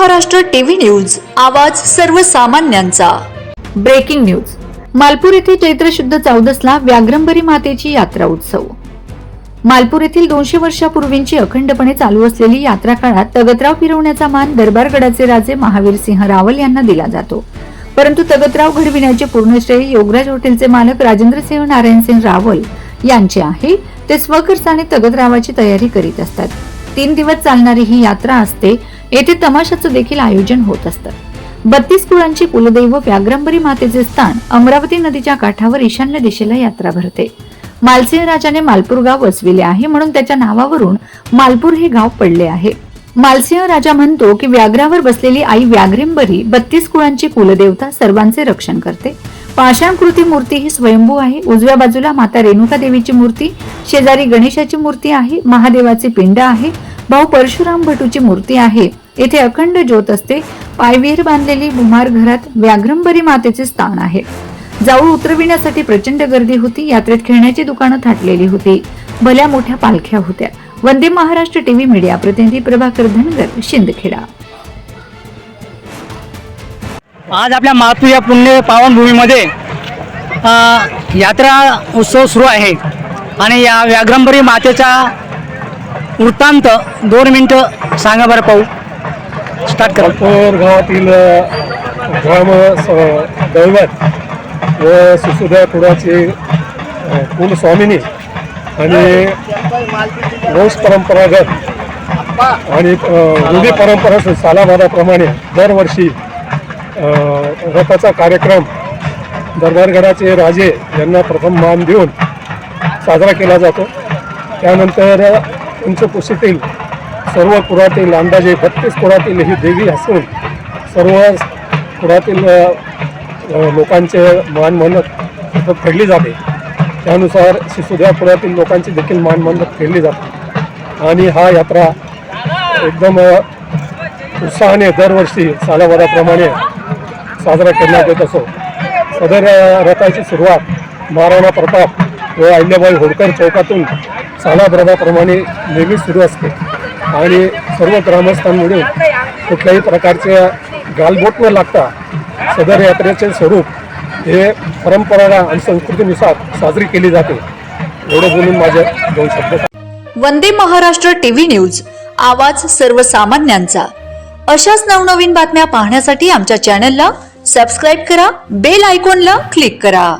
Maharashtra TV news, आवाज सर्वसामान्यांचा। Breaking news. Malpur येथे चैत्र शुद्ध 14ला व्याघ्रंबरी मातेची यात्रा उत्सव। मालपूर येथील 200 वर्षापूर्वींची अखंडपणे चालू असलेली यात्रा काळात तगतराव फिरवण्याचा मान दरबारगडाचे राजे महावीर सिंह रावल यांना दिला जातो। परंतु तगतराव घडविण्याचे पूर्ण श्रेय योगराज हॉटेलचे मालक राजेंद्रसिंह नारायणसिंह रावल यांचे आहे। ते स्वखर्चाने तगतरावाची तयारी करीत असतात। 3 दिवस चालणारी ही यात्रा असते। येथे तमाशाचं देखील आयोजन होत असतं। 32 कुळांची कुलदैव व्याघ्रंबरी मातेचे स्थान अमरावती नदीच्या काठावर ईशान्य दिशेला यात्रा भरते। मालसिंह राजाने मालपूर गाव वसविले आहे, म्हणून त्याच्या नावावरून मालपूर हे गाव पडले आहे। मालसिंह राजा म्हणतो की व्याघ्रावर बसलेली आई व्याघ्रंबरी 32 कुळांची कुलदेवता सर्वांचे रक्षण करते। पाषाणकृती मूर्ती ही स्वयंभू आहे। उजव्या बाजूला माता रेणुका देवीची मूर्ती, शेजारी गणेशाची मूर्ती आहे, महादेवाचे पिंड आहे, भाऊ परशुराम भटूची मूर्ती आहे। येथे अखंड ज्योत असते। पायविहीर बांधलेली भुमार घरात व्याघ्रंबरी मातेचे स्थान आहे। जाऊळ उतरविण्यासाठी प्रचंड गर्दी होती। यात्रेत खेळण्याची दुकानं थाटलेली होती। भल्या मोठ्या पालख्या होत्या। वंदे महाराष्ट्र टीव्ही मीडिया प्रतिनिधी प्रभाकर धनगर, शिंदखेडा। आज आपल्या मालपूर या पुण्य पावनभूमीमध्ये यात्रा उत्सव सुरू आहे आणि या व्याघ्रंबरी मातेचा वृत्तांत 2 मिनिटं सांगा बरं पाहू। स्टार्ट करा। मालपूर गावातील ग्राम दैवत व सुसुध्या कुळाची कुलस्वामिनी आणि वंश परंपरागत आणि रूढी परंपरा सालाबादाप्रमाणे दरवर्षी रथाचा कार्यक्रम दरबारगडाचे राजे यांना प्रथम मान देऊन साजरा केला जातो। त्यानंतर पंचकोशीतील सर्व कुळातील अंदाजे 32 कुळातील ही देवी असून सर्व कुळातील लोकांचे मान मन्नत फेडली जाते। त्यानुसार सिसोदिया कुळातील लोकांची देखील मान मन्नत फेडली जाते आणि हा यात्रा एकदम उत्साहाने दरवर्षी सालाबादाप्रमाणे साजरा करण्यात येत असो। सदर रथाची सुरुवात महाराणा प्रताप व अहिल्याबाई होळकर चौकातून सालाबादाप्रमाणे नेहमी सुरू असते आणि सर्व ग्रामस्थांमुळे कुठल्याही प्रकारचे गालबोट न लागता सदर यात्रेचे स्वरूप हे परंपरा आणि संस्कृतीनुसार साजरी केली जाते। एवढं बोलून माझे 2 शब्द। वंदे महाराष्ट्र टीव्ही न्यूज, आवाज सर्वसामान्यांचा। अशाच नवनवीन बातम्या पाहण्यासाठी आमच्या चॅनलला सबस्क्राइब करा, बेल आयकॉनला क्लिक करा।